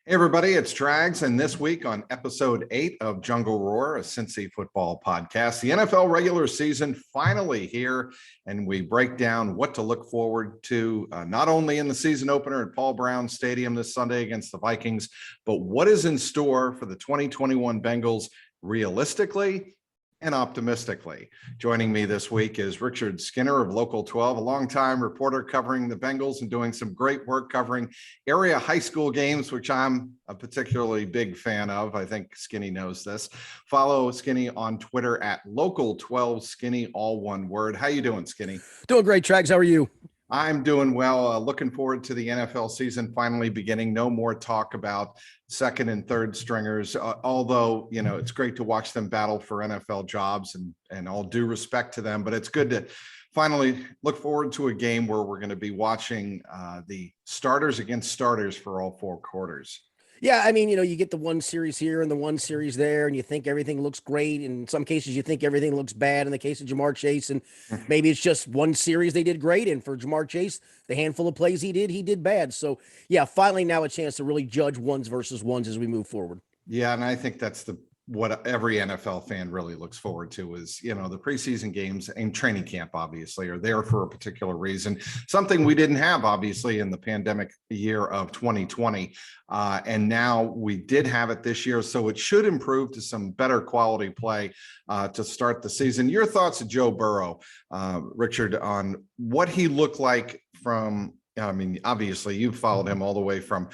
Hey everybody, it's Trags, and this week on episode 8 of Jungle Roar, a Cincy football podcast, the NFL regular season finally here, and we break down what to look forward to, not only in the season opener at Paul Brown Stadium this Sunday against the Vikings, but what is in store for the 2021 Bengals realistically and optimistically. Joining me this week is Richard Skinner of Local 12, a longtime reporter covering the Bengals and doing some great work covering area high school games, which I'm a particularly big fan of. I think Skinny knows this. Follow Skinny on Twitter at Local12Skinny, all one word. How you doing, Skinny? Doing great, Trags. How are you? I'm doing well. Looking forward to the NFL season finally beginning. No more talk about second and third stringers, although, you know, it's great to watch them battle for NFL jobs and all due respect to them. But it's good to finally look forward to a game where we're going to be watching the starters against starters for all four quarters. Yeah, I mean, you get the one series here and the one series there, and you think everything looks great. In some cases, you think everything looks bad in the case of Jamar Chase, and maybe it's just one series they did great. And for Jamar Chase, the handful of plays he did bad. So, yeah, finally now a chance to really judge ones versus ones as we move forward. Yeah, and I think that's what every NFL fan really looks forward to is, the preseason games and training camp obviously are there for a particular reason, something we didn't have obviously in the pandemic year of 2020. And now we did have it this year, so it should improve to some better quality play to start the season. Your thoughts of Joe Burrow, Richard, on what he looked like from, I mean, obviously you've followed him all the way from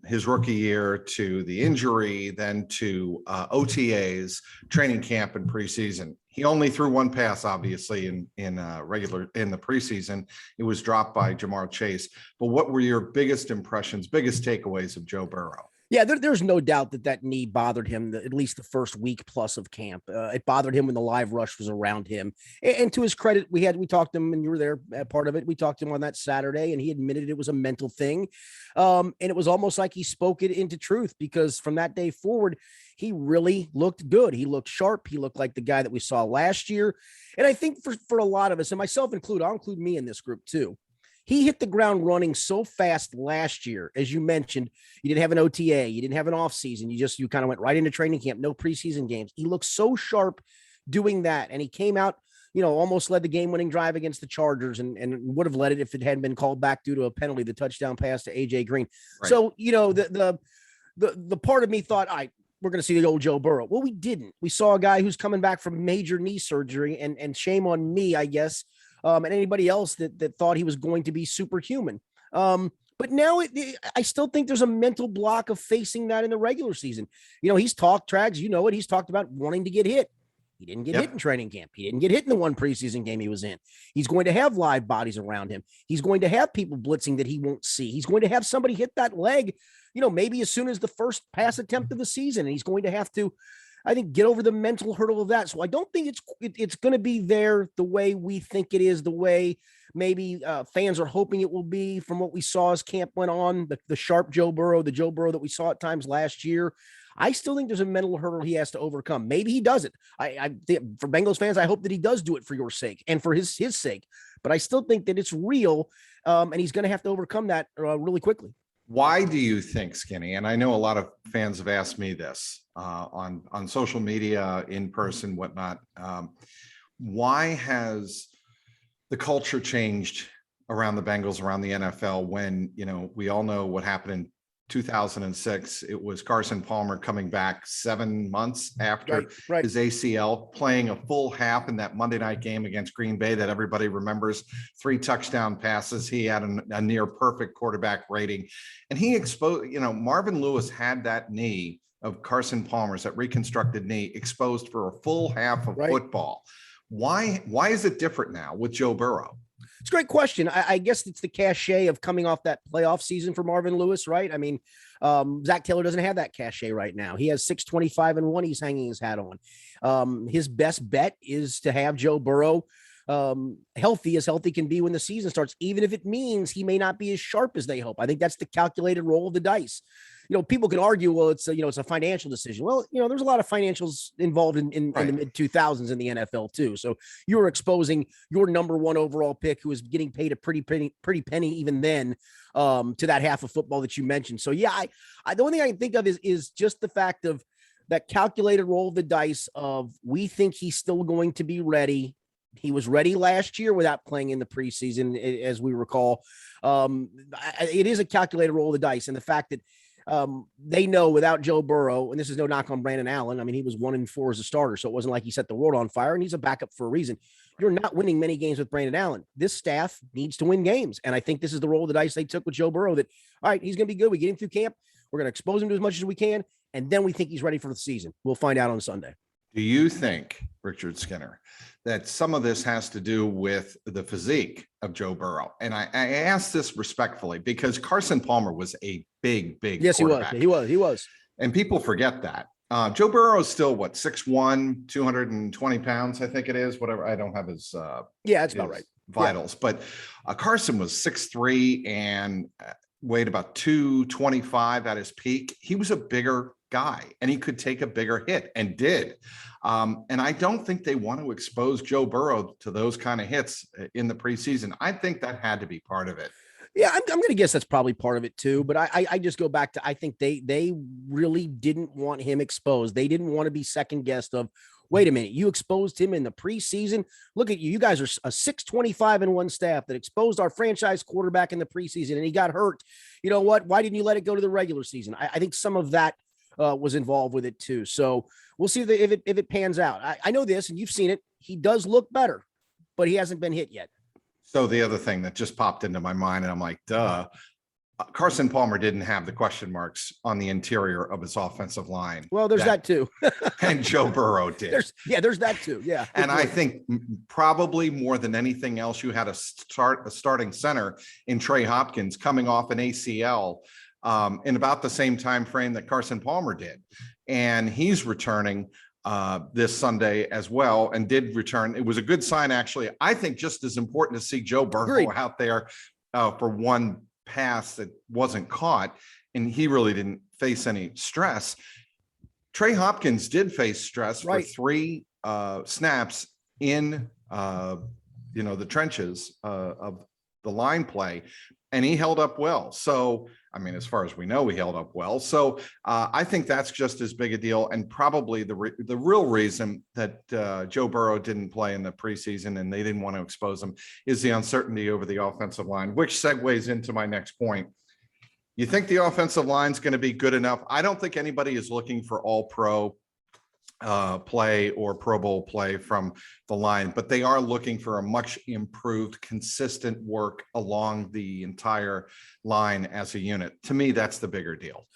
his rookie year to the injury, then to OTAs, training camp, and preseason. He only threw one pass, obviously, in the preseason. It was dropped by Jamar Chase. But what were your biggest impressions, biggest takeaways of Joe Burrow? Yeah, there's no doubt that knee bothered him at least the first week plus of camp. It bothered him when the live rush was around him. And to his credit, we talked to him, and you were there, part of it. We talked to him on that Saturday, and he admitted it was a mental thing. And it was almost like he spoke it into truth, because from that day forward, he really looked good. He looked sharp. He looked like the guy that we saw last year. And I think for a lot of us, and myself included, I'll include me in this group too, he hit the ground running so fast last year. As you mentioned, you didn't have an OTA, you didn't have an offseason. You kind of went right into training camp, no preseason games. He looked so sharp doing that. And he came out, almost led the game-winning drive against the Chargers and would have led it if it hadn't been called back due to a penalty, the touchdown pass to A.J. Green. Right. So, the part of me thought, we're going to see the old Joe Burrow. Well, we didn't. We saw a guy who's coming back from major knee surgery, and shame on me, I guess, and anybody else that thought he was going to be superhuman. But now I still think there's a mental block of facing that in the regular season. He's talked, Trags, he's talked about wanting to get hit. He didn't get hit in training camp. He didn't get hit in the one preseason game he was in. He's going to have live bodies around him. He's going to have people blitzing that he won't see. He's going to have somebody hit that leg, maybe as soon as the first pass attempt of the season. And he's going to have to, I think, get over the mental hurdle of that. So I don't think it's going to be there the way we think it is, the way maybe fans are hoping it will be from what we saw as camp went on, the sharp Joe Burrow, the Joe Burrow that we saw at times last year. I still think there's a mental hurdle he has to overcome. Maybe he does it. I for Bengals fans, I hope that he does do it for your sake and for his sake. But I still think that it's real, and he's going to have to overcome that really quickly. Why do you think, Skinny? And I know a lot of fans have asked me this on social media, in person, whatnot. Why has the culture changed around the Bengals, around the NFL, when, we all know what happened in 2006. It was Carson Palmer coming back 7 months after his ACL, playing a full half in that Monday night game against Green Bay that everybody remembers. 3 touchdown passes. He had a near perfect quarterback rating, and he exposed, Marvin Lewis had that knee of Carson Palmer's, that reconstructed knee, exposed for a full half of football. Why is it different now with Joe Burrow? It's a great question. I guess it's the cachet of coming off that playoff season for Marvin Lewis, right? I mean, Zach Taylor doesn't have that cachet right now. He has 625-1 he's hanging his hat on. His best bet is to have Joe Burrow healthy as healthy can be when the season starts, even if it means he may not be as sharp as they hope. I think that's the calculated roll of the dice. People can argue, well, it's a financial decision. Well, there's a lot of financials involved in the mid 2000s in the NFL too. So you're exposing your number one overall pick, who is getting paid a pretty penny even then, to that half of football that you mentioned. So yeah, the only thing I can think of is just the fact of that calculated roll of the dice of, we think he's still going to be ready. He was ready last year without playing in the preseason, as we recall. It is a calculated roll of the dice. And the fact that they know without Joe Burrow, and this is no knock on Brandon Allen. I mean, he was 1-4 as a starter, so it wasn't like he set the world on fire, and he's a backup for a reason. You're not winning many games with Brandon Allen. This staff needs to win games. And I think this is the roll of the dice they took with Joe Burrow, that, all right, he's going to be good. We get him through camp. We're going to expose him to as much as we can. And then we think he's ready for the season. We'll find out on Sunday. Do you think, Richard Skinner, that some of this has to do with the physique of Joe Burrow? And I ask this respectfully because Carson Palmer was a big yes, he was. And people forget that. Joe Burrow is still 6'1", 220 pounds, I think it is, whatever. I don't have his that's about right. Vitals, but Carson was 6'3" and weighed about 225 at his peak. He was a bigger guy and he could take a bigger hit, and did. And I don't think they want to expose Joe Burrow to those kind of hits in the preseason. I think that had to be part of it. Yeah, I'm going to guess that's probably part of it too. But I just go back to, I think they really didn't want him exposed. They didn't want to be second guessed of, wait a minute, you exposed him in the preseason. Look at you. You guys are a 625-1 staff that exposed our franchise quarterback in the preseason, and he got hurt. You know what? Why didn't you let it go to the regular season? I think some of that was involved with it too. So we'll see if it pans out. I know this, and you've seen it. He does look better, but he hasn't been hit yet. So the other thing that just popped into my mind, and I'm like, duh, Carson Palmer didn't have the question marks on the interior of his offensive line. Well, there's that too. And Joe Burrow did. There's that too. Yeah. And I think probably more than anything else, you had a starting center in Trey Hopkins coming off an ACL in about the same time frame that Carson Palmer did. And he's returning this Sunday as well, and did return. It was a good sign, actually. I think just as important to see Joe Burrow out there for one pass that wasn't caught, and he really didn't face any stress. Trey Hopkins did face stress for 3 snaps in the trenches of the line play, and he held up well. So I mean, as far as we know, he held up well. So I think that's just as big a deal, and probably the real reason that Joe Burrow didn't play in the preseason and they didn't want to expose him is the uncertainty over the offensive line, which segues into my next point. You think the offensive line is going to be good enough? I don't think anybody is looking for all-pro play or Pro Bowl play from the line, but they are looking for a much improved, consistent work along the entire line as a unit. To me, that's the bigger deal.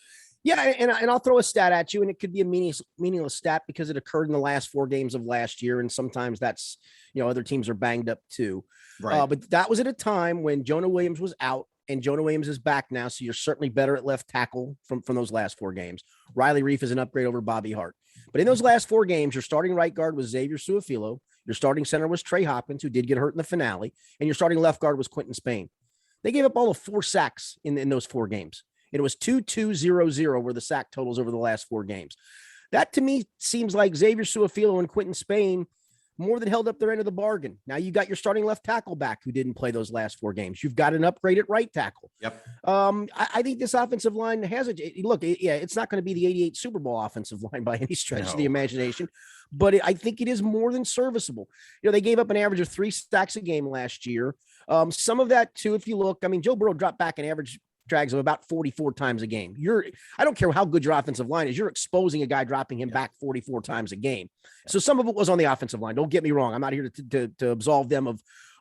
Yeah, and I'll throw a stat at you, and it could be a meaningless stat because it occurred in the last 4 games of last year, and sometimes that's, other teams are banged up too. Right. But that was at a time when Jonah Williams was out, and Jonah Williams is back now, so you're certainly better at left tackle from those last 4 games. Riley Reif is an upgrade over Bobby Hart. But in those last 4 games, your starting right guard was Xavier Su'a-Filo, your starting center was Trey Hopkins, who did get hurt in the finale, and your starting left guard was Quentin Spain. They gave up all of 4 sacks in those 4 games. It was 2-2-0-0 were the sack totals over the last 4 games. That to me seems like Xavier Su'a-Filo and Quentin Spain more than held up their end of the bargain. Now you got your starting left tackle back who didn't play those last 4 games. You've got an upgrade at right tackle. Yep. I think this offensive line has it's not going to be the 88 Super Bowl offensive line by any stretch of the imagination, but I think it is more than serviceable. They gave up an average of 3 sacks a game last year. Some of that too, if you look, I mean, Joe Burrow dropped back an average drags of about 44 times a game. I don't care how good your offensive line is, you're exposing a guy dropping him back 44 times a game. So some of it was on the offensive line. Don't get me wrong. I'm not here to absolve them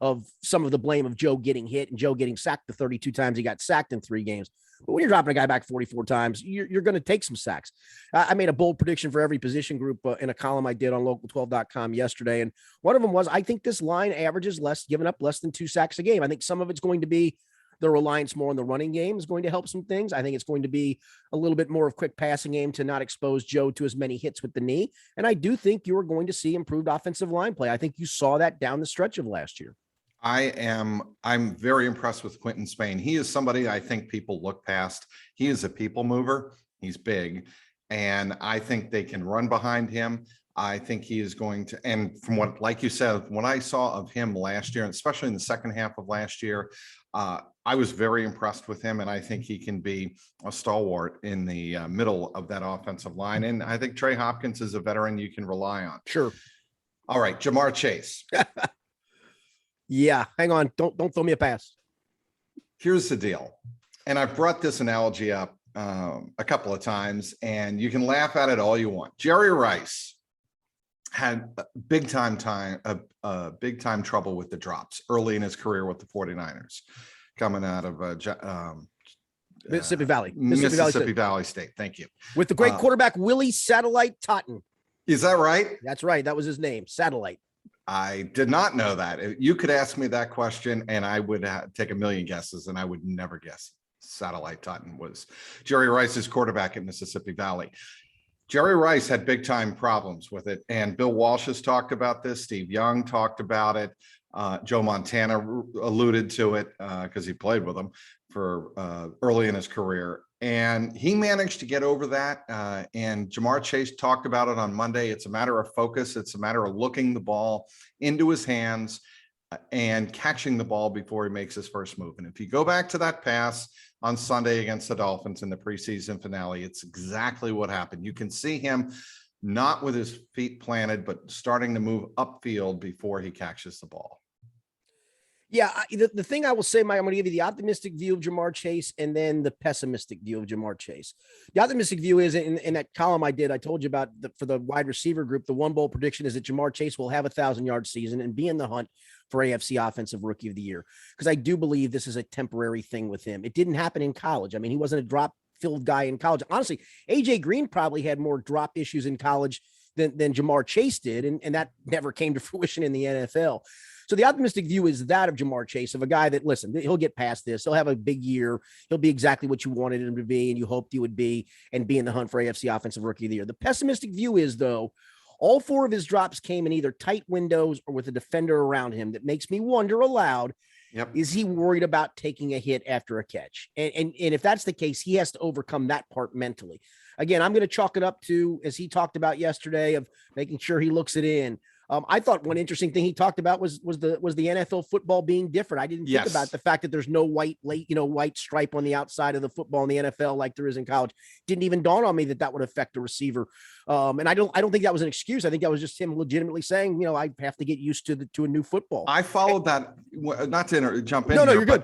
of some of the blame of Joe getting hit and Joe getting sacked the 32 times he got sacked in 3 games. But when you're dropping a guy back 44 times, you're going to take some sacks. I made a bold prediction for every position group in a column I did on local12.com yesterday. And one of them was, I think this line averages giving up less than 2 sacks a game. I think some of it's going to be the reliance more on the running game is going to help some things. I think it's going to be a little bit more of quick passing game to not expose Joe to as many hits with the knee. And I do think you're going to see improved offensive line play. I think you saw that down the stretch of last year. I'm very impressed with Quentin Spain. He is somebody I think people look past. He is a people mover. He's big. And I think they can run behind him. I think he is going to, and from what, like you said, what I saw of him last year, and especially in the second half of last year, I was very impressed with him. And I think he can be a stalwart in the middle of that offensive line. And I think Trey Hopkins is a veteran you can rely on. Sure. All right, Jamar Chase. Yeah, hang on. Don't throw me a pass. Here's the deal. And I've brought this analogy up a couple of times, and you can laugh at it all you want. Jerry Rice had big time trouble with the drops early in his career with the 49ers, coming out of Mississippi Valley. Mississippi Valley State. Thank you. With the great quarterback, Willie Satellite Totten. Is that right? That's right. That was his name, Satellite. I did not know that. You could ask me that question and I would take a million guesses and I would never guess Satellite Totten was Jerry Rice's quarterback at Mississippi Valley. Jerry Rice had big time problems with it. And Bill Walsh has talked about this. Steve Young talked about it. Joe Montana alluded to it because he played with him for early in his career. And he managed to get over that. And Jamar Chase talked about it on Monday. It's a matter of focus. It's a matter of looking the ball into his hands and catching the ball before he makes his first move. And if you go back to that pass on Sunday against the Dolphins in the preseason finale, it's exactly what happened. You can see him not with his feet planted, but starting to move upfield before he catches the ball. Yeah, the thing I will say, Mike, I'm going to give you the optimistic view of Jamar Chase and then the pessimistic view of Jamar Chase. The optimistic view is in that column I told you about for the wide receiver group, the one bold prediction is that Jamar Chase will have 1,000-yard season and be in the hunt for AFC Offensive Rookie of the Year. Because I do believe this is a temporary thing with him. It didn't happen in college. I mean, he wasn't a drop-filled guy in college. Honestly, A.J. Green probably had more drop issues in college than Jamar Chase did, and that never came to fruition in the NFL. So the optimistic view is that of Jamar Chase, of a guy that, listen, he'll get past this. He'll have a big year. He'll be exactly what you wanted him to be and you hoped he would be and be in the hunt for AFC Offensive Rookie of the Year. The pessimistic view is, though, all four of his drops came in either tight windows or with a defender around him. That makes me wonder aloud, is he worried about taking a hit after a catch? And if that's the case, he has to overcome that part mentally. Again, I'm going to chalk it up to, as he talked about yesterday, of making sure he looks it in. I thought one interesting thing he talked about was the NFL football being different. I didn't think about the fact that there's no white stripe on the outside of the football in the NFL like there is in college. Didn't even dawn on me that would affect a receiver. And I don't think that was an excuse. I think that was just him legitimately saying, I have to get used to a new football. I followed that, not to jump in. No, you're good.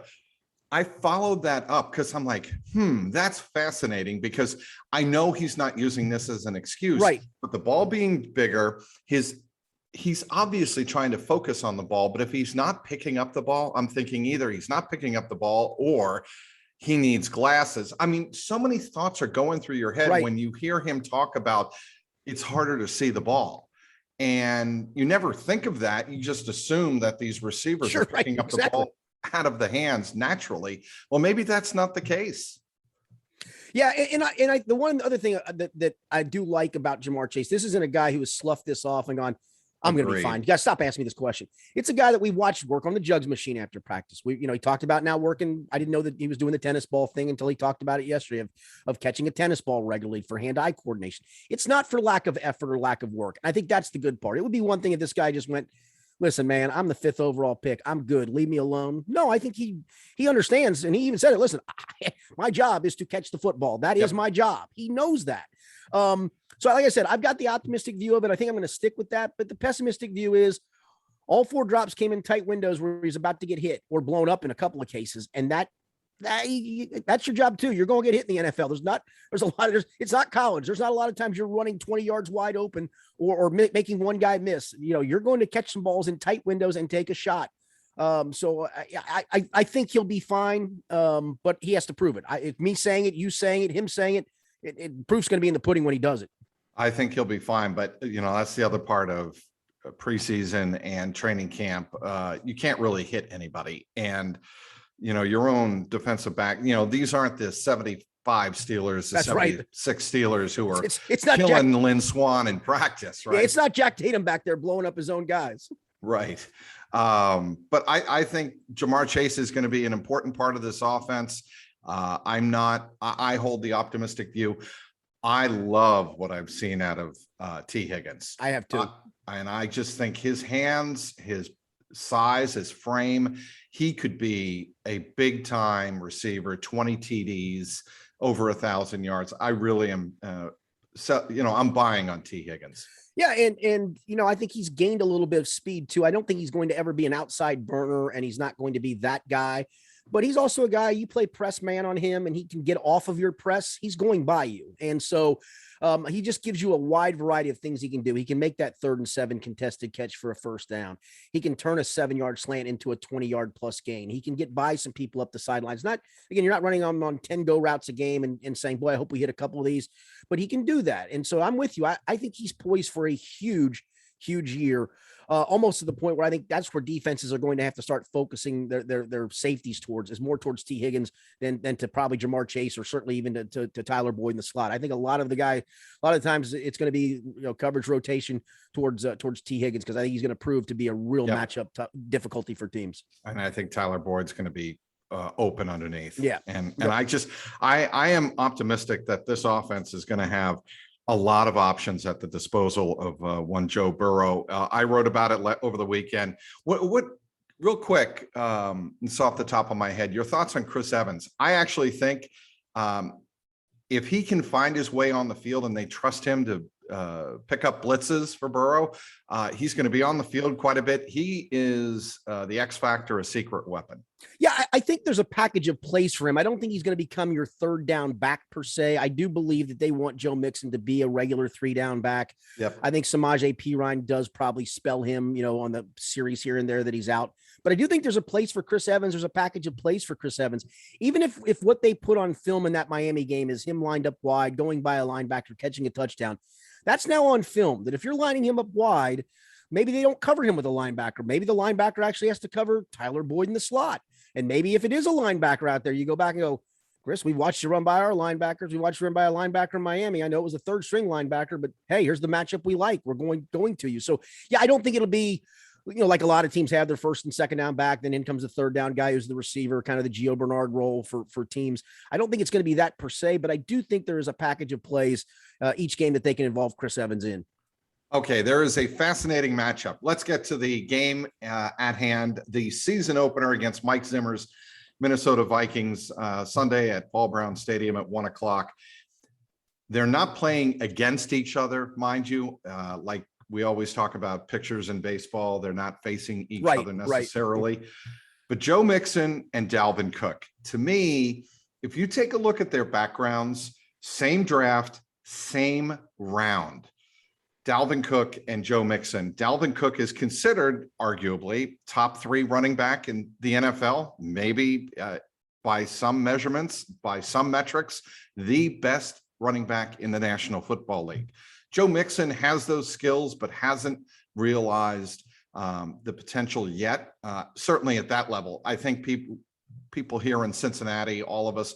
I followed that up because I'm like, that's fascinating because I know he's not using this as an excuse, right? But the ball being bigger, he's obviously trying to focus on the ball, but if he's not picking up the ball, I'm thinking either he's not picking up the ball or he needs glasses. I mean, so many thoughts are going through your head when you hear him talk about it's harder to see the ball. And you never think of that. You just assume that these receivers are picking up the ball out of the hands naturally. Well, maybe that's not the case. Yeah, and the one other thing that I do like about Jamar Chase, this isn't a guy who has sloughed this off and gone, I'm going to be fine. You got to stop asking me this question. It's a guy that we watched work on the jugs machine after practice. He talked about now working. I didn't know that he was doing the tennis ball thing until he talked about it yesterday of catching a tennis ball regularly for hand-eye coordination. It's not for lack of effort or lack of work. I think that's the good part. It would be one thing if this guy just went, listen, man, I'm the 5th overall pick. I'm good. Leave me alone. No, I think he understands. And he even said it. Listen, my job is to catch the football. That is my job. He knows that. So like I said, I've got the optimistic view of it. I think I'm going to stick with that. But the pessimistic view is all 4 drops came in tight windows where he's about to get hit or blown up in a couple of cases. And that's your job too. You're going to get hit in the NFL. It's not college. There's not a lot of times you're running 20 yards wide open or making one guy miss. You're going to catch some balls in tight windows and take a shot. So I think he'll be fine. But he has to prove it. It's me saying it, you saying it, him saying it, proof's going to be in the pudding when he does it. I think he'll be fine, but that's the other part of preseason and training camp. You can't really hit anybody. And your own defensive back. These aren't the 75 Steelers, the That's right. 76 Steelers who are It's not killing Lynn Swan in practice, right? Yeah, it's not Jack Tatum back there blowing up his own guys. Right. But I think Jamar Chase is going to be an important part of this offense. I hold the optimistic view. I love what I've seen out of T. Higgins. I have too. And I just think his hands, his size, his frame, he could be a big time receiver, 20 TDs, over 1,000 yards. I really am, I'm buying on T. Higgins. Yeah, and I think he's gained a little bit of speed too. I don't think he's going to ever be an outside burner, and he's not going to be that guy. But he's also a guy, you play press man on him and he can get off of your press. He's going by you. And so he just gives you a wide variety of things he can do. He can make that 3rd and 7 contested catch for a first down. He can turn a 7-yard slant into a 20-yard plus gain. He can get by some people up the sidelines. You're not running on 10 go routes a game and saying, boy, I hope we hit a couple of these, but he can do that. And so I'm with you. I think he's poised for a huge year. Almost to the point where I think that's where defenses are going to have to start focusing their safeties towards T. Higgins than to probably Jamar Chase, or certainly even to Tyler Boyd in the slot. I think a lot of times it's going to be coverage rotation towards T. Higgins, because I think he's going to prove to be a real matchup difficulty for teams. And I think Tyler Boyd's going to be open underneath. Yeah. And I am optimistic that this offense is going to have a lot of options at the disposal of one Joe Burrow. I wrote about it over the weekend. What real quick, it's off the top of my head, your thoughts on Chris Evans? I actually think if he can find his way on the field and they trust him to pick up blitzes for Burrow, he's going to be on the field quite a bit. He is the X factor, a secret weapon. Yeah, I think there's a package of plays for him. I don't think he's going to become your 3rd down back per se. I do believe that they want Joe Mixon to be a regular 3-down back. Yep. I think Samaje Perine does probably spell him, on the series here and there that he's out. But I do think there's a place for Chris Evans. There's a package of plays for Chris Evans. Even if what they put on film in that Miami game is him lined up wide, going by a linebacker, catching a touchdown, that's now on film. That if you're lining him up wide, maybe they don't cover him with a linebacker. Maybe the linebacker actually has to cover Tyler Boyd in the slot. And maybe if it is a linebacker out there, you go back and go, Chris, we watched you run by our linebackers. We watched you run by a linebacker in Miami. I know it was a 3rd string linebacker, but hey, here's the matchup we like. We're going to you. So yeah, I don't think it'll be, like a lot of teams have their 1st and 2nd down back. Then in comes the 3rd down guy who's the receiver, kind of the Gio Bernard role for teams. I don't think it's going to be that per se, but I do think there is a package of plays each game that they can involve Chris Evans in. Okay, there is a fascinating matchup. Let's get to the game at hand. The season opener against Mike Zimmer's Minnesota Vikings, Sunday at Paul Brown Stadium at 1:00. They're not playing against each other, mind you. Like we always talk about pictures in baseball, they're not facing each other necessarily. Right. But Joe Mixon and Dalvin Cook, to me, if you take a look at their backgrounds, same draft, same round. Dalvin Cook and Joe Mixon. Dalvin Cook is considered arguably top 3 running back in the NFL, maybe by some measurements, by some metrics, the best running back in the National Football League. Joe Mixon has those skills, but hasn't realized the potential yet. Certainly at that level, I think people here in Cincinnati, all of us,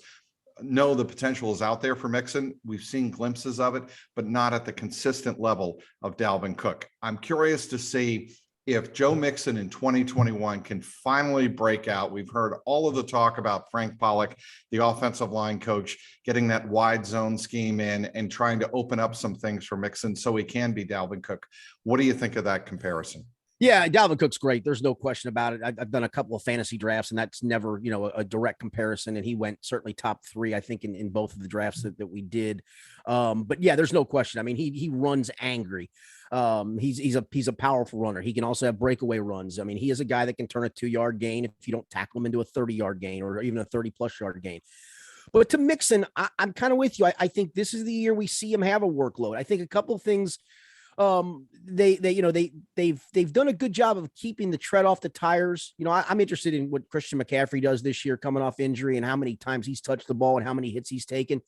know the potential is out there for Mixon. We've seen glimpses of it, but not at the consistent level of Dalvin Cook. I'm curious to see if Joe Mixon in 2021 can finally break out. We've heard all of the talk about Frank Pollock, the offensive line coach, getting that wide zone scheme in and trying to open up some things for Mixon so he can be Dalvin Cook. What do you think of that comparison? Yeah, Dalvin Cook's great. There's no question about it. I've done a couple of fantasy drafts, and that's never, a direct comparison. And he went certainly top 3, I think, in both of the drafts that we did. But yeah, there's no question. I mean, he runs angry. He's a powerful runner. He can also have breakaway runs. I mean, he is a guy that can turn a 2-yard gain if you don't tackle him into a 30-yard gain or even a 30+ yard gain. But to Mixon, I'm kind of with you. I think this is the year we see him have a workload. I think a couple of things. They've done a good job of keeping the tread off the tires. I'm interested in what Christian McCaffrey does this year coming off injury and how many times he's touched the ball and how many hits he's taken.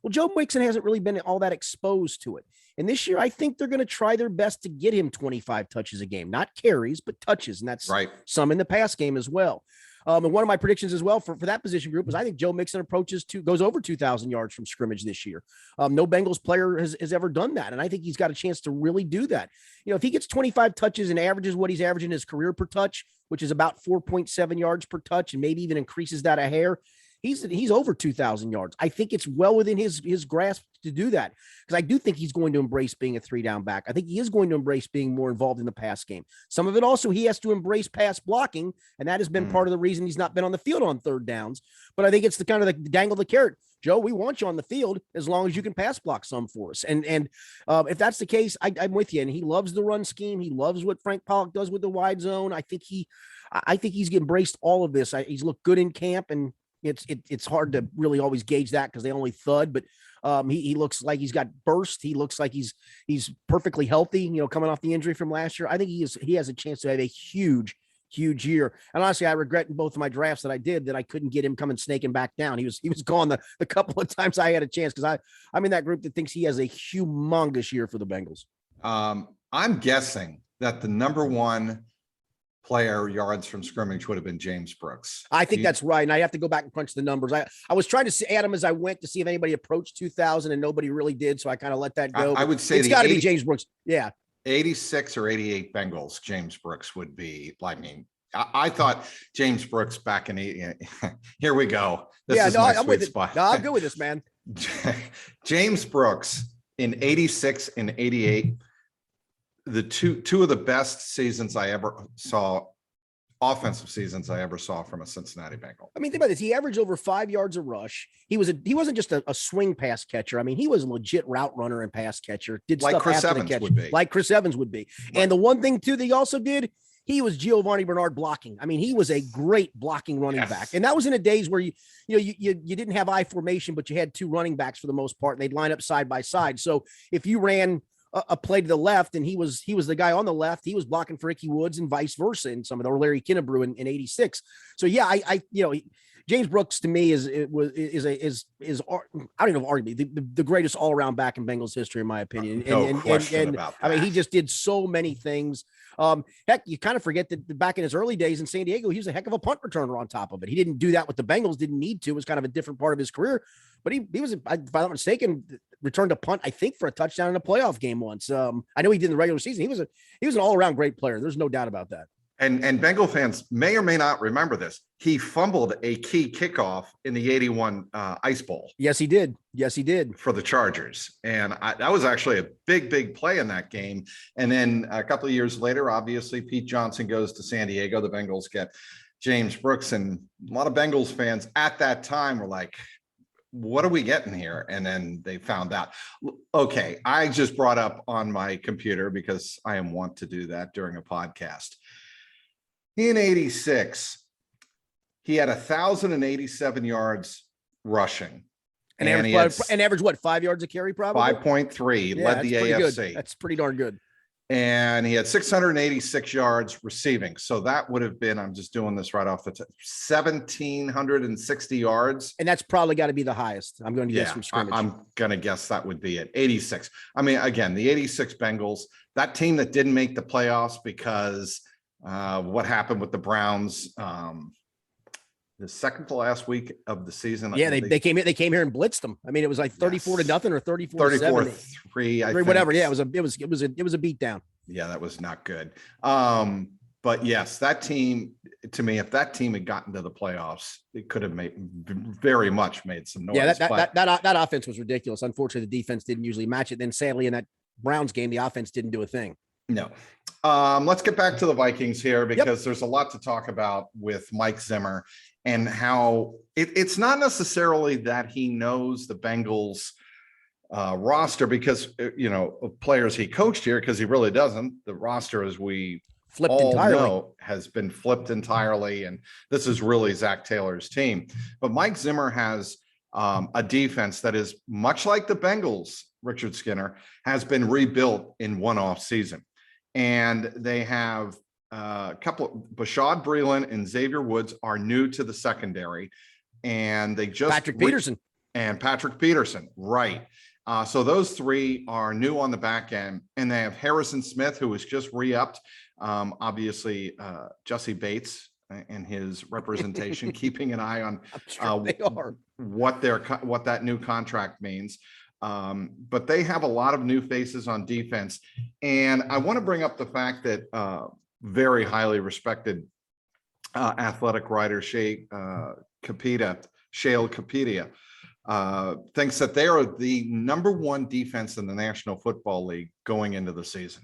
Well, Joe Mixon hasn't really been all that exposed to it. And this year, I think they're going to try their best to get him 25 touches a game, not carries, but touches. And that's right. Some in the pass game as well. And one of my predictions as well for that position group is I think Joe Mixon goes over 2,000 yards from scrimmage this year. No Bengals player has ever done that. And I think he's got a chance to really do that. If he gets 25 touches and averages what he's averaging his career per touch, which is about 4.7 yards per touch, and maybe even increases that a hair, he's over 2,000 yards. I think it's well within his grasp to do that, because I do think he's going to embrace being a 3-down back. I think he is going to embrace being more involved in the pass game. Some of it also, he has to embrace pass blocking, and that has been part of the reason he's not been on the field on third downs. But I think it's the kind of the dangle the carrot. Joe, we want you on the field as long as you can pass block some for us. And if that's the case, I'm with you. And he loves the run scheme. He loves what Frank Pollock does with the wide zone. I think he's embraced all of this. He's looked good in camp, and it's hard to really always gauge that because they only thud, but he looks like he's got burst. He looks like he's perfectly healthy, coming off the injury from last year. I think he has a chance to have a huge year. And honestly, I regret in both of my drafts that I did that I couldn't get him coming snaking back down. He was gone the couple of times I had a chance, because I'm in that group that thinks he has a humongous year for the Bengals. I'm guessing that the number one player yards from scrimmage would have been James Brooks. I think that's right. And I have to go back and crunch the numbers. I was trying to add them as I went to see if anybody approached 2,000, and nobody really did. So I kind of let that go. I would say it's got to be James Brooks. Yeah. 86 or 88 Bengals, James Brooks would be. I thought James Brooks back in 80. Here we go. I'm with it. No, I'm good with this, man. James Brooks in 86 and 88. The two of the best seasons I ever saw, offensive seasons I ever saw from a Cincinnati Bengal. I mean, think about this. He averaged over 5 yards a rush. He wasn't just a swing pass catcher. I mean, he was a legit route runner and pass catcher. Did like stuff Chris after Evans the catch, would be. like Chris Evans would be. Right. And the one thing too that he also did, he was Giovanni Bernard blocking. I mean, he was a great blocking running back. And that was in the days where you didn't have I formation, but you had two running backs for the most part, and they'd line up side by side. So if you ran a play to the left and he was the guy on the left, he was blocking for Ickey Woods and vice versa in some of the, or Larry Kinnebrew in 86. So yeah, James Brooks to me is I don't even know, arguably the greatest all around back in Bengals history, in my opinion. No question about that. I mean, he just did so many things. Heck, you kind of forget that back in his early days in San Diego, he was a heck of a punt returner on top of it. He didn't do that with the Bengals, didn't need to. It was kind of a different part of his career, but he was, if I'm not mistaken, returned a punt, I think, for a touchdown in a playoff game once. I know he did in the regular season. He was an all around great player. There's no doubt about that. And Bengal fans may or may not remember this. He fumbled a key kickoff in the 81 Ice Bowl. Yes, he did. For the Chargers. And that was actually a big play in that game. And then a couple of years later, obviously, Pete Johnson goes to San Diego. The Bengals get James Brooks. And a lot of Bengals fans at that time were like, what are we getting here? And then they found out. Okay, I just brought up on my computer, because I am wont to do that during a podcast. In 86, he had 1,087 yards rushing. And average what, 5 yards a carry, probably? 5.3, led the AFC. Good. That's pretty darn good. And he had 686 yards receiving. So that would have been, I'm just doing this right off the top, 1,760 yards. And that's probably got to be the highest. I'm going to guess from scrimmage. I'm going to guess that would be it. 86. I mean, again, the 86 Bengals, that team that didn't make the playoffs because what happened with the Browns the second to last week of the season. Yeah, they came here and blitzed them. I mean, it was like 34-0 or 34-3, whatever. Yeah, it was a beat down. Yeah, that was not good. But yes, that team, to me, if that team had gotten to the playoffs, it could have very much made some noise. Yeah, that offense was ridiculous. Unfortunately, the defense didn't usually match it. Then sadly, in that Browns game, the offense didn't do a thing. No. Let's get back to the Vikings here, because there's a lot to talk about with Mike Zimmer and how it's not necessarily that he knows the Bengals roster because, of players he coached here, because he really doesn't. The roster, as we flipped entirely. Know, has been flipped entirely. And this is really Zach Taylor's team. But Mike Zimmer has a defense that is much like the Bengals. Richard Skinner has been rebuilt in one off season. And they have a couple, Bashad Breeland and Xavier Woods are new to the secondary. And they just Patrick Peterson. Right. So those three are new on the back end. And they have Harrison Smith, who was just re-upped. Obviously, Jesse Bates and his representation, keeping an eye on I'm sure they are. what that new contract means. But they have a lot of new faces on defense. And I want to bring up the fact that very highly respected athletic writer Shale Capedia thinks that they are the number one defense in the National Football League going into the season.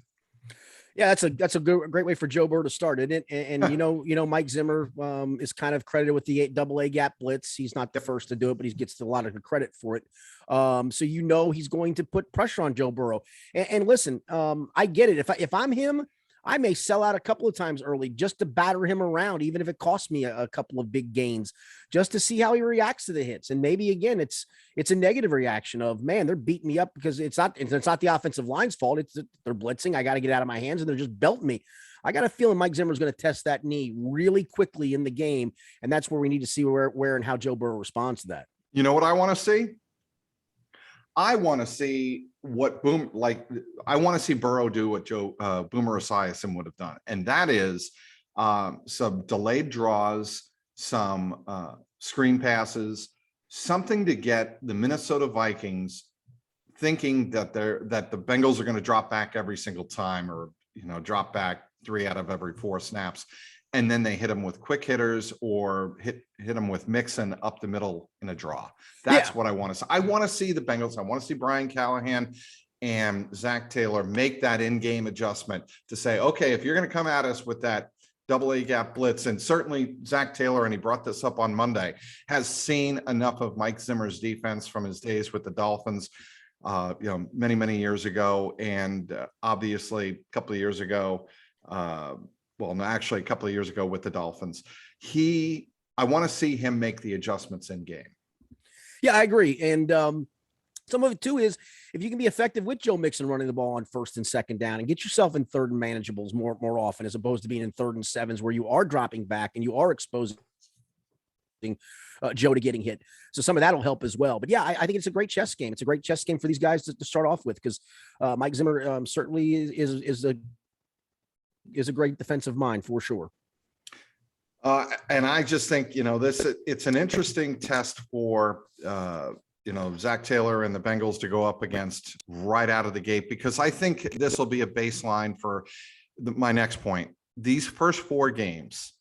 Yeah, that's a great way for Joe Burrow to start, isn't it? And Mike Zimmer is kind of credited with the AA gap blitz. He's not the first to do it, but he gets a lot of credit for it. So he's going to put pressure on Joe Burrow. And listen, I get it. If I'm him, I may sell out a couple of times early just to batter him around, even if it costs me a couple of big gains, just to see how he reacts to the hits. And maybe again, it's a negative reaction of, man, they're beating me up because it's not the offensive line's fault. They're blitzing. I got to get out of my hands and they're just belting me. I got a feeling Mike Zimmer is going to test that knee really quickly in the game. And that's where we need to see where and how Joe Burrow responds to that. You know what I want to see? I want to see I want to see Burrow do what Boomer Esiason would have done. And that is some delayed draws, some screen passes, something to get the Minnesota Vikings thinking that the Bengals are going to drop back every single time, or, drop back 3 out of every 4 snaps. And then they hit them with quick hitters or hit them with Mixon up the middle in a draw. That's what I want to see. I want to see the Bengals. I want to see Brian Callahan and Zach Taylor make that in-game adjustment to say, okay, if you're going to come at us with that AA gap blitz, and certainly Zach Taylor, and he brought this up on Monday, has seen enough of Mike Zimmer's defense from his days with the Dolphins, many, many years ago. And obviously a couple of years ago, a couple of years ago with the Dolphins. I want to see him make the adjustments in game. Yeah, I agree. And some of it too is if you can be effective with Joe Mixon running the ball on 1st and 2nd down and get yourself in 3rd and manageables more often, as opposed to being in 3rd and 7s where you are dropping back and you are exposing Joe to getting hit. So some of that will help as well. But yeah, I think it's a great chess game. It's a great chess game for these guys to start off with, because Mike Zimmer certainly is a great defensive mind for sure. And I just think, it's an interesting test for, Zach Taylor and the Bengals to go up against right out of the gate, because I think this will be a baseline for my next point. These first 4 games,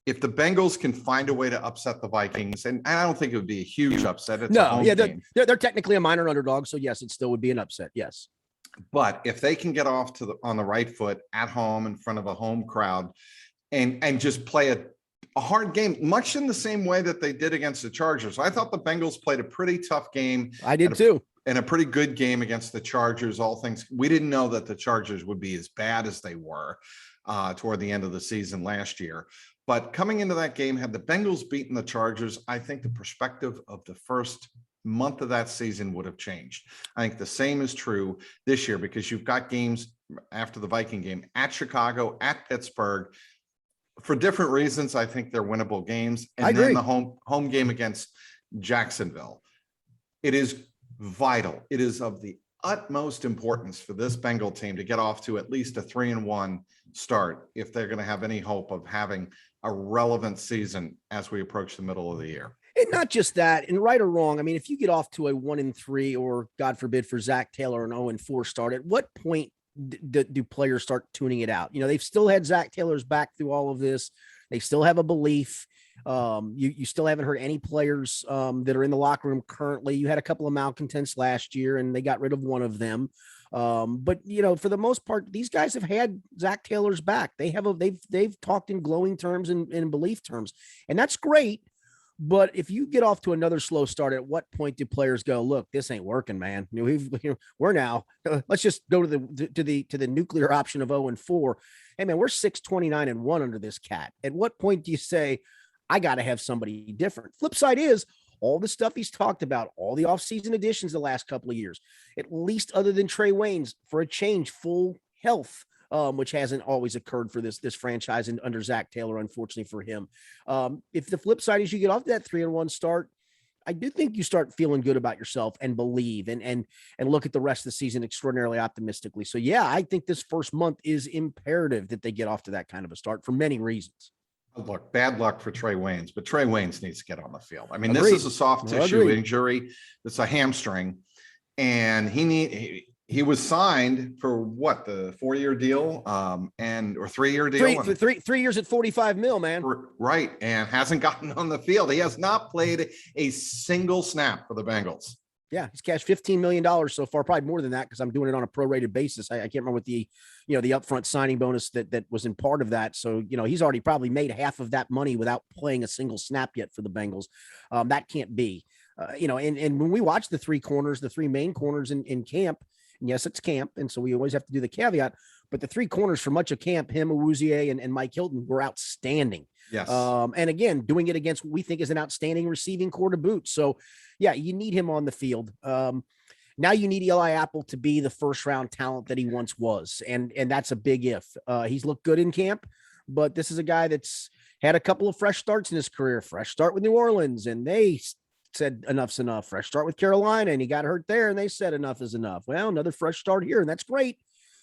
if the Bengals can find a way to upset the Vikings, and I don't think it would be a huge upset. It's a home game. They're technically a minor underdog. So yes, it still would be an upset. Yes. But if they can get off on the right foot at home in front of a home crowd and just play a hard game, much in the same way that they did against the Chargers. I thought the Bengals played a pretty tough game. I did too. And a pretty good game against the Chargers. All things, we didn't know that the Chargers would be as bad as they were toward the end of the season last year. But coming into that game, had the Bengals beaten the Chargers, I think the perspective of the first month of that season would have changed. I think the same is true this year, because you've got games after the Viking game at Chicago, at Pittsburgh. For different reasons, I think they're winnable games. And then the home game against Jacksonville. It is vital. It is of the utmost importance for this Bengal team to get off to at least a 3-1 start if they're going to have any hope of having a relevant season as we approach the middle of the year. And not just that, and right or wrong, I mean, if you get off to a 1-3, or God forbid for Zach Taylor an 0-4 start, at what point do players start tuning it out? They've still had Zach Taylor's back through all of this. They still have a belief. You still haven't heard any players that are in the locker room currently. You had a couple of malcontents last year and they got rid of one of them. But for the most part, these guys have had Zach Taylor's back. They've talked in glowing terms and in belief terms, and that's great. But if you get off to another slow start, at what point do players go, look, this ain't working, man? We're now, let's just go to the nuclear option of 0-4. Hey man, we're 6-29-1 under this cat. At what point do you say, I got to have somebody different? Flip side is all the stuff he's talked about, all the offseason additions the last couple of years, at least other than Trey Waynes, for a change, full health. Which hasn't always occurred for this franchise and under Zach Taylor, unfortunately for him. If the flip side is you get off that 3-1 start, I do think you start feeling good about yourself and believe and look at the rest of the season extraordinarily optimistically. So yeah, I think this first month is imperative that they get off to that kind of a start for many reasons. look, bad luck for Trey Waynes, but Trey Waynes needs to get on the field. I mean, Agreed. this is a soft tissue Agreed. injury. It's a hamstring, and he was signed for what, the 4-year deal, or 3-year deal, three years at 45 mil, man. Right, and hasn't gotten on the field. He has not played a single snap for the Bengals. Yeah, he's cashed $15 million so far, probably more than that because I'm doing it on a prorated basis. I can't remember what the upfront signing bonus that was in part of that. So, he's already probably made half of that money without playing a single snap yet for the Bengals. That can't be, and when we watch the three main corners in camp, and yes, it's camp. And so we always have to do the caveat, but the three corners for much of camp, him, Awuzie, and Mike Hilton were outstanding. Yes. And again, doing it against what we think is an outstanding receiving core to boot. So yeah, you need him on the field. Now you need Eli Apple to be the first round talent that he once was. And that's a big if. He's looked good in camp, but this is a guy that's had a couple of fresh starts in his career. Fresh start with New Orleans, and they said enough's enough. Fresh start with Carolina, and he got hurt there, and they said enough is enough. Well, another fresh start here, and that's great.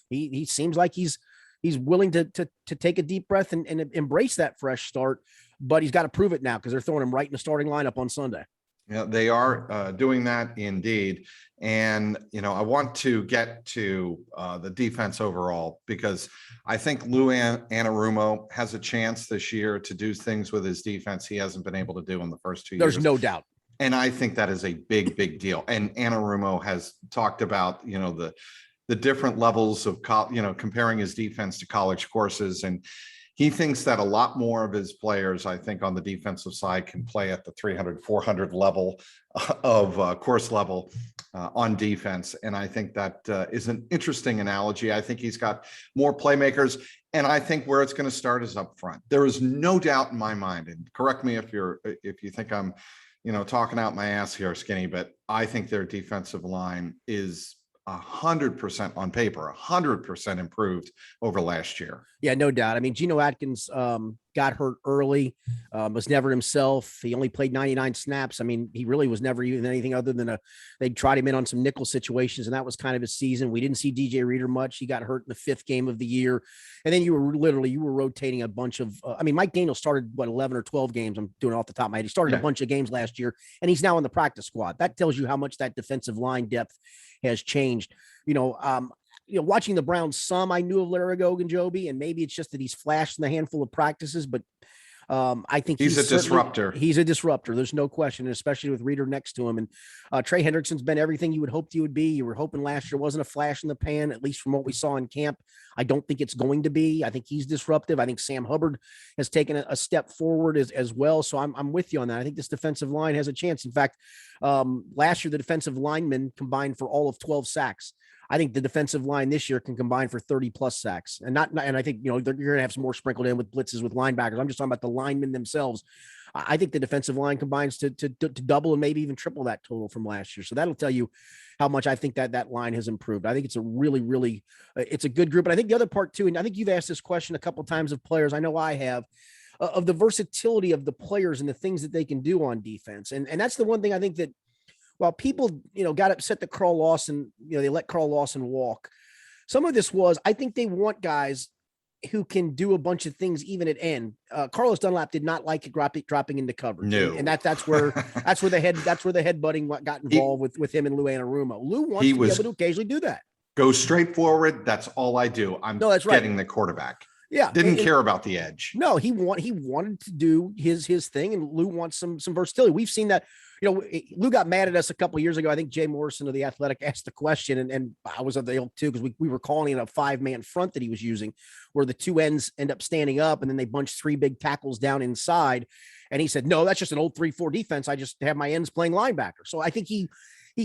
He seems like he's willing to take a deep breath and embrace that fresh start, but he's got to prove it now because they're throwing him right in the starting lineup on Sunday. Yeah, they are doing that indeed. And, I want to get to the defense overall because I think Lou Anarumo has a chance this year to do things with his defense he hasn't been able to do in the first 2 years. There's no doubt. And I think that is a big, big deal. And Anarumo has talked about, the different levels of, comparing his defense to college courses. And he thinks that a lot more of his players, I think, on the defensive side can play at the 300, 400 level of course level on defense. And I think that is an interesting analogy. I think he's got more playmakers. And I think where it's going to start is up front. There is no doubt in my mind, and correct me if you think I'm, talking out my ass here, Skinny, but I think their defensive line is 100% on paper, 100% improved over last year. Yeah, no doubt. I mean, Geno Atkins got hurt early, was never himself. He only played 99 snaps. I mean, he really was never even anything other than they tried him in on some nickel situations, and that was kind of his season. We didn't see DJ Reader much. He got hurt in the 5th game of the year. And then you were rotating a bunch of, Mike Daniel started 11 or 12 games. I'm doing it off the top of my head. He started a bunch of games last year, and he's now on the practice squad. That tells you how much that defensive line depth has changed. Watching the Browns, I knew of Larry Ogunjobi, and maybe it's just that he's flashed in a handful of practices, but I think he's a disruptor. He's a disruptor. There's no question, especially with Reader next to him. And Trey Hendrickson's been everything you would hope he would be. You were hoping last year wasn't a flash in the pan, at least from what we saw in camp. I don't think it's going to be. I think he's disruptive. I think Sam Hubbard has taken a step forward as well. So I'm with you on that. I think this defensive line has a chance. In fact, last year, the defensive linemen combined for all of 12 sacks. I think the defensive line this year can combine for 30 plus sacks, and I think, you're going to have some more sprinkled in with blitzes with linebackers. I'm just talking about the linemen themselves. I think the defensive line combines to double and maybe even triple that total from last year. So that'll tell you how much I think that line has improved. I think it's a really, really, it's a good group. And I think the other part too, and I think you've asked this question a couple of times of players. I know I have, of the versatility of the players and the things that they can do on defense. And that's the one thing I think that, while people, got upset that Carl Lawson, they let Carl Lawson walk. Some of this was, I think they want guys who can do a bunch of things even at end. Carlos Dunlap did not like dropping into coverage. No. And that's where the headbutting got involved with him and Lou Anarumo. Lou wants to be able to occasionally do that. Go straight forward. That's all I do. That's getting the quarterback. Yeah. Didn't care about the edge. No, he wanted to do his thing, and Lou wants some versatility. We've seen that. Lou got mad at us a couple of years ago. I think Jay Morrison of The Athletic asked the question, and I was of the ilk too, because we were calling it a 5-man front that he was using, where the two ends end up standing up, and then they bunch 3 big tackles down inside. And he said, no, that's just an old 3-4 defense. I just have my ends playing linebacker. So I think he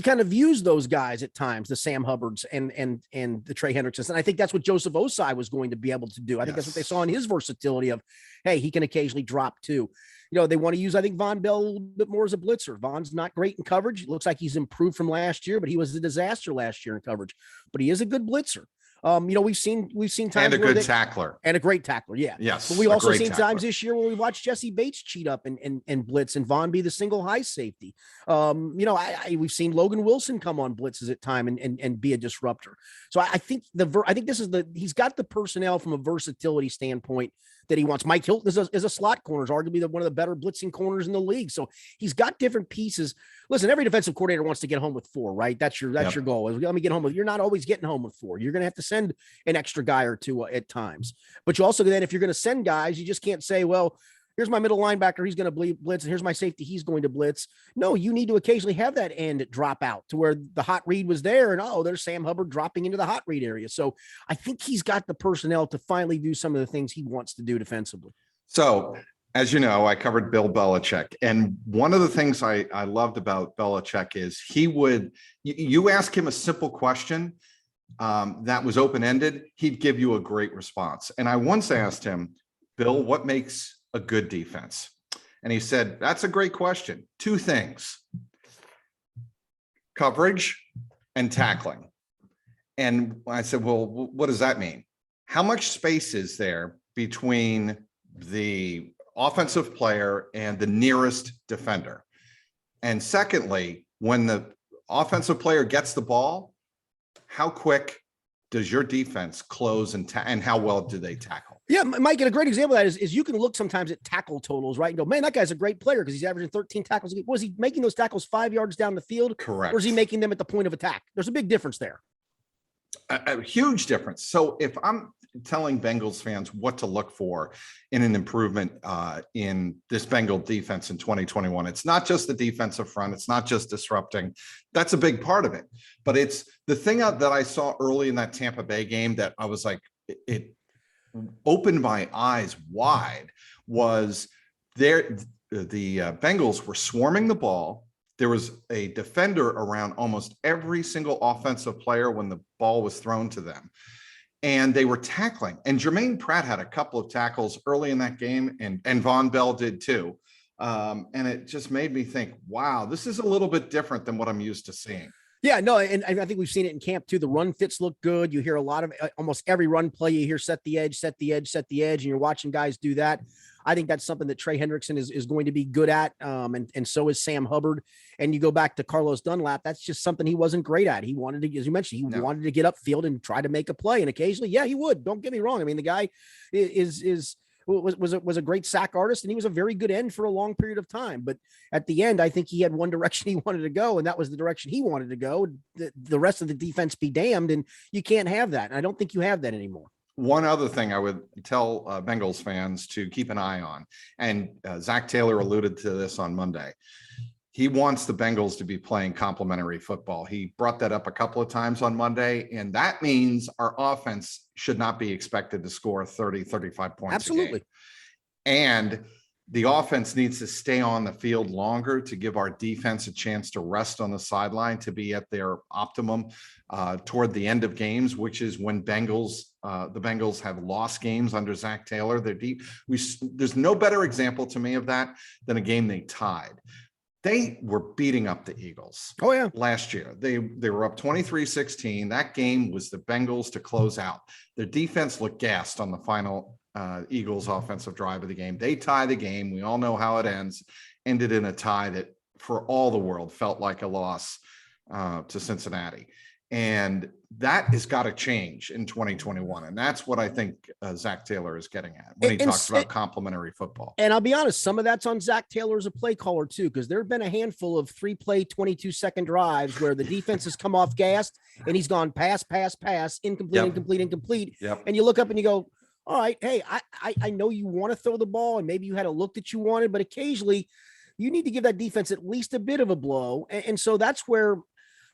kind of views those guys at times, the Sam Hubbards and the Trey Hendricksons. And I think that's what Joseph Osai was going to be able to do. I think that's what they saw in his versatility of, hey, he can occasionally drop too. They want to use, I think, Von Bell a little bit more as a blitzer. Von's not great in coverage. It looks like he's improved from last year, but he was a disaster last year in coverage. But he is a good blitzer. We've seen times and a good tackler and a great tackler. Yeah. Yes. But we also seen times this year where we watched Jesse Bates cheat up and blitz, and Von be the single high safety. We've seen Logan Wilson come on blitzes at time and be a disruptor. So I think he's got the personnel from a versatility standpoint that he wants. Mike Hilton is a slot corner, is arguably one of the better blitzing corners in the league. So he's got different pieces. Listen, every defensive coordinator wants to get home with 4, right? That's your goal. Let me get home with. You're not always getting home with 4. You're going to have to send an extra guy or 2 at times. But you also then, if you're going to send guys, you just can't say, well, here's my middle linebacker, he's going to blitz, and here's my safety, he's going to blitz. No, you need to occasionally have that end drop out to where the hot read was there, and there's Sam Hubbard dropping into the hot read area. So I think he's got the personnel to finally do some of the things he wants to do defensively. So, as you know, I covered Bill Belichick, and one of the things I loved about Belichick is he would, you ask him a simple question that was open-ended, he'd give you a great response. And I once asked him, Bill, what makes a good defense? And he said, that's a great question. 2 things: coverage and tackling. And I said, well, what does that mean? How much space is there between the offensive player and the nearest defender? And secondly, when the offensive player gets the ball, how quick does your defense close and how well do they tackle? Yeah, Mike, and a great example of that is you can look sometimes at tackle totals, right? And go, man, that guy's a great player because he's averaging 13 tackles. Was he making those tackles 5 yards down the field? Correct. Or is he making them at the point of attack? There's a big difference there. A huge difference. So if I'm telling Bengals fans what to look for in an improvement in this Bengal defense in 2021, it's not just the defensive front. It's not just disrupting. That's a big part of it. But it's the thing that I saw early in that Tampa Bay game that I was like, it opened my eyes wide, was the Bengals were swarming the ball. There was a defender around almost every single offensive player when the ball was thrown to them. And they were tackling. And Jermaine Pratt had a couple of tackles early in that game, and Von Bell did too. And it just made me think, wow, this is a little bit different than what I'm used to seeing. Yeah, no, and I think we've seen it in camp too. The run fits look good. You hear a lot of almost every run play. You hear set the edge, and you're watching guys do that. I think that's something that Trey Hendrickson is going to be good at, and so is Sam Hubbard. And you go back to Carlos Dunlap, that's just something he wasn't great at. He wanted to, as you mentioned, wanted to get upfield and try to make a play, and occasionally, yeah, he would. Don't get me wrong. I mean, the guy was a great sack artist, and he was a very good end for a long period of time. But at the end, I think he had one direction he wanted to go, and that was the direction he wanted to go. The rest of the defense be damned, and you can't have that. And I don't think you have that anymore. One other thing I would tell Bengals fans to keep an eye on, and Zach Taylor alluded to this on Monday. He wants the Bengals to be playing complementary football. He brought that up a couple of times on Monday, and that means our offense should not be expected to score 30, 35 points. Absolutely. A game. And the offense needs to stay on the field longer to give our defense a chance to rest on the sideline, to be at their optimum toward the end of games, which is when the Bengals have lost games under Zach Taylor. They're deep. There's no better example to me of that than a game they tied. They were beating up the Eagles. Oh, yeah. Last year. They were up 23-16. That game was the Bengals to close out. Their defense looked gassed on the final Eagles offensive drive of the game. They tie the game. We all know how it ends. Ended in a tie that for all the world felt like a loss to Cincinnati. And that has got to change in 2021. And that's what I think Zach Taylor is getting at when he talks about complementary football. And I'll be honest, some of that's on Zach Taylor as a play caller too, because there have been a handful of 3-play, 22-second drives where the defense has come off gassed and he's gone pass, incomplete. Yep. And you look up and you go, all right, hey, I know you want to throw the ball and maybe you had a look that you wanted, but occasionally you need to give that defense at least a bit of a blow. And so that's where,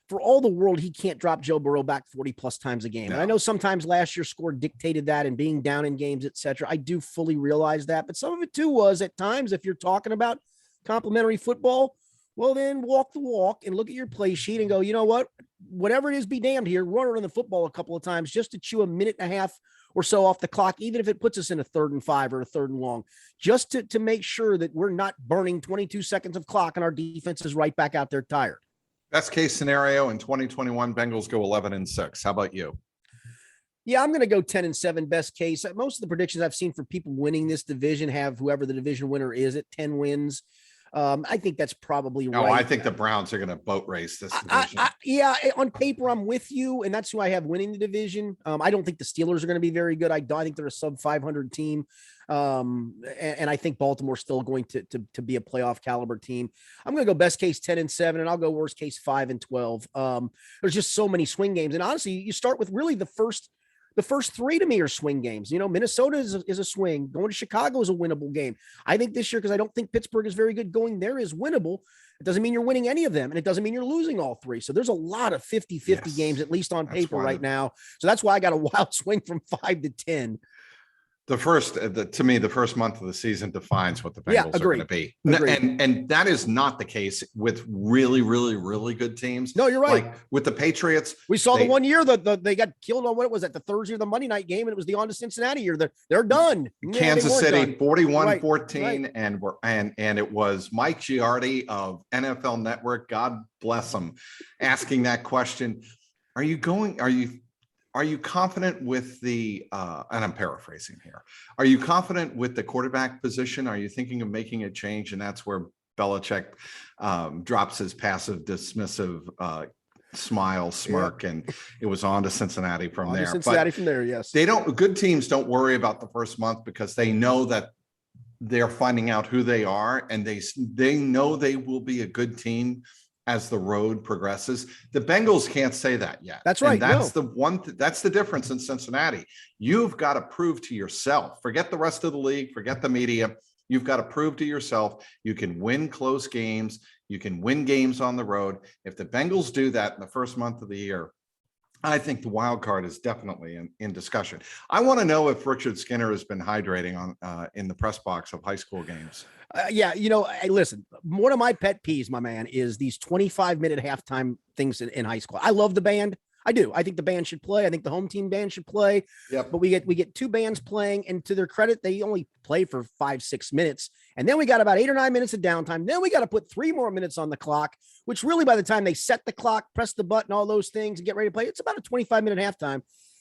for all the world, he can't drop Joe Burrow back 40 plus times a game. No. And I know sometimes last year's score dictated that and being down in games, et cetera. I do fully realize that, but some of it too was at times, if you're talking about complimentary football, well, then walk the walk and look at your play sheet and go, you know what, whatever it is, be damned here, run around the football a couple of times just to chew a minute and a half or so off the clock, even if it puts us in a 3rd and 5 or a 3rd and long, just to make sure that we're not burning 22 seconds of clock and our defense is right back out there tired. Best case scenario in 2021, Bengals go 11-6. How about you? Yeah, I'm going to go 10-7 best case. Most of the predictions I've seen for people winning this division have whoever the division winner is at 10 wins. I think that's probably No, right. I think the Browns are going to boat race this I, division. yeah, on paper, I'm with you, and that's who I have winning the division. I don't think the Steelers are going to be very good. I think they're a sub 500 team, and I think Baltimore's still going to be a playoff caliber team. I'm going to go best case 10-7, and I'll go worst case 5-12. There's just so many swing games, and honestly, you start with really the first three to me are swing games. Minnesota is a swing. Going to Chicago is a winnable game. I think this year, because I don't think Pittsburgh is very good, going there is winnable. It doesn't mean you're winning any of them, and it doesn't mean you're losing all three. So there's a lot of 50-50 games, at least on paper right now. So that's why I got a wild swing from 5-10. To me, the first month of the season defines what the Bengals are going to be. And that is not the case with really, really, really good teams. No, you're right. Like with the Patriots. We saw the one year that they got killed on, what was that, the Thursday or the Monday night game, and it was the on to Cincinnati year. They're done. Kansas City, 41-14, and it was Mike Giardi of NFL Network, God bless him, asking that question. Are you confident with the, and I'm paraphrasing here, are you confident with the quarterback position? Are you thinking of making a change? And that's where Belichick drops his passive, dismissive smirk, and it was on to Cincinnati from there. Yes. Good teams don't worry about the first month because they know that they're finding out who they are, and they know they will be a good team as the road progresses. The Bengals can't say that yet. That's right. And that's the difference in Cincinnati. You've got to prove to yourself, forget the rest of the league, forget the media. You've got to prove to yourself you can win close games. You can win games on the road. If the Bengals do that in the first month of the year, I think the wild card is definitely in discussion. I want to know if Richard Skinner has been hydrating in the press box of high school games. Listen, one of my pet peeves, my man, is these 25-minute halftime things in high school. I love the band. I do. I think the band should play. I think the home team band should play. Yep. But we get two bands playing, and to their credit, they only play for 5-6 minutes. And then we got about 8 or 9 minutes of downtime. Then we got to put 3 more minutes on the clock, which really by the time they set the clock, press the button, all those things, and get ready to play, it's about a 25-minute halftime.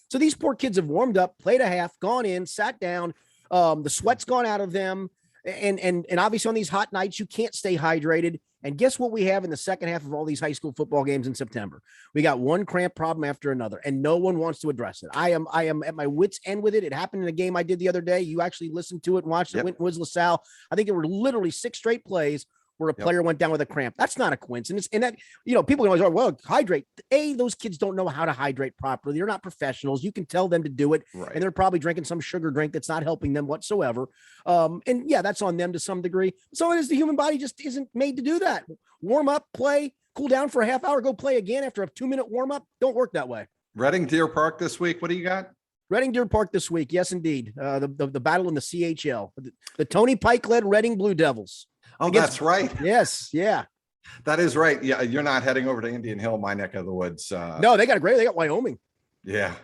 So these poor kids have warmed up, played a half, gone in, sat down. The sweat's gone out of them. And obviously on these hot nights, you can't stay hydrated. And guess what we have in the second half of all these high school football games in September? We got one cramp problem after another, and no one wants to address it. I am at my wit's end with it. It happened in a game I did the other day. You actually listened to it and watched it. Went was LaSalle. I think there were literally 6 straight plays where a player went down with a cramp. That's not a coincidence. And that, people can always go, well, hydrate. Those kids don't know how to hydrate properly. They're not professionals. You can tell them to do it. Right. And they're probably drinking some sugar drink that's not helping them whatsoever. And yeah, that's on them to some degree. So it is, the human body just isn't made to do that. Warm up, play, cool down for a half hour, go play again after a 2-minute warm up. Don't work that way. Reading Deer Park this week. What do you got? Reading Deer Park this week. Yes, indeed. The battle in the CHL, the Tony Pike led Reading Blue Devils. Oh, that's right. Yes. Yeah. That is right. Yeah. You're not heading over to Indian Hill, my neck of the woods. No, they got Wyoming. Yeah.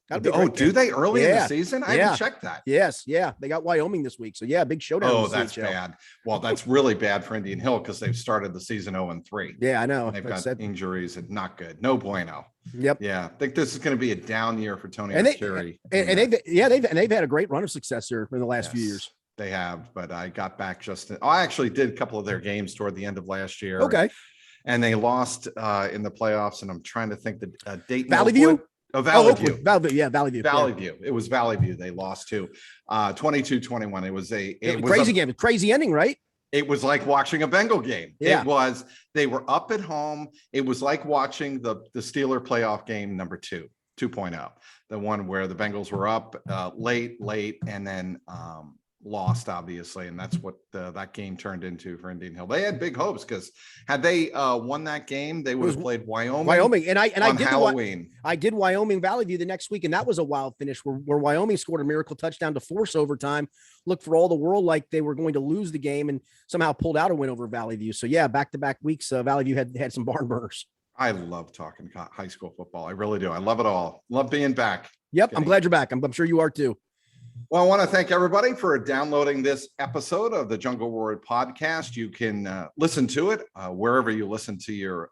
Do they early in the season? I haven't checked that. Yes. Yeah. They got Wyoming this week. So yeah, big showdown. Oh, that's bad. Well, that's really bad for Indian Hill because they've started the season 0-3. Yeah, I know. And they've got injuries and not good. No bueno. Yep. Yeah. I think this is going to be a down year for Tony Arcuri. They've had a great run of success here in the last few years. They have, but I got back I actually did a couple of their games toward the end of last year. Okay. And they lost in the playoffs, and I'm trying to think the Dayton. Valley View? Valley View. Valley View. Valley View. It was Valley View. They lost to 22-21. It was crazy game. Crazy ending, right? It was like watching a Bengal game. Yeah. They were up at home. It was like watching the Steeler playoff game number 2.0, the one where the Bengals were up late, and then lost, obviously, and that's what that game turned into for Indian Hill. They had big hopes because had they won that game, they would have played Wyoming. And I did Halloween. I did Wyoming Valley View the next week, and that was a wild finish where Wyoming scored a miracle touchdown to force overtime. Looked for all the world like they were going to lose the game, and somehow pulled out a win over Valley View. So yeah, back-to-back weeks, Valley View had some barn burners. I love talking high school football. I really do. I love it all. Love being back. Yep, I'm glad you're back. I'm sure you are too. Well, I want to thank everybody for downloading this episode of the JungleRoar Podcast. You can listen to it wherever you listen to your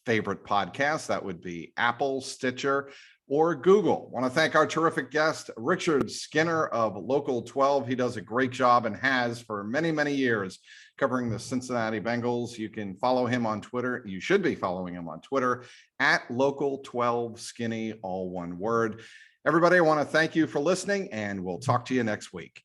favorite podcast. That would be Apple, Stitcher, or Google. Want to thank our terrific guest, Richard Skinner of Local 12. He does a great job and has for many, many years covering the Cincinnati Bengals. You can follow him on Twitter. You should be following him on Twitter at Local 12 Skinny, all one word. Everybody, I want to thank you for listening, and we'll talk to you next week.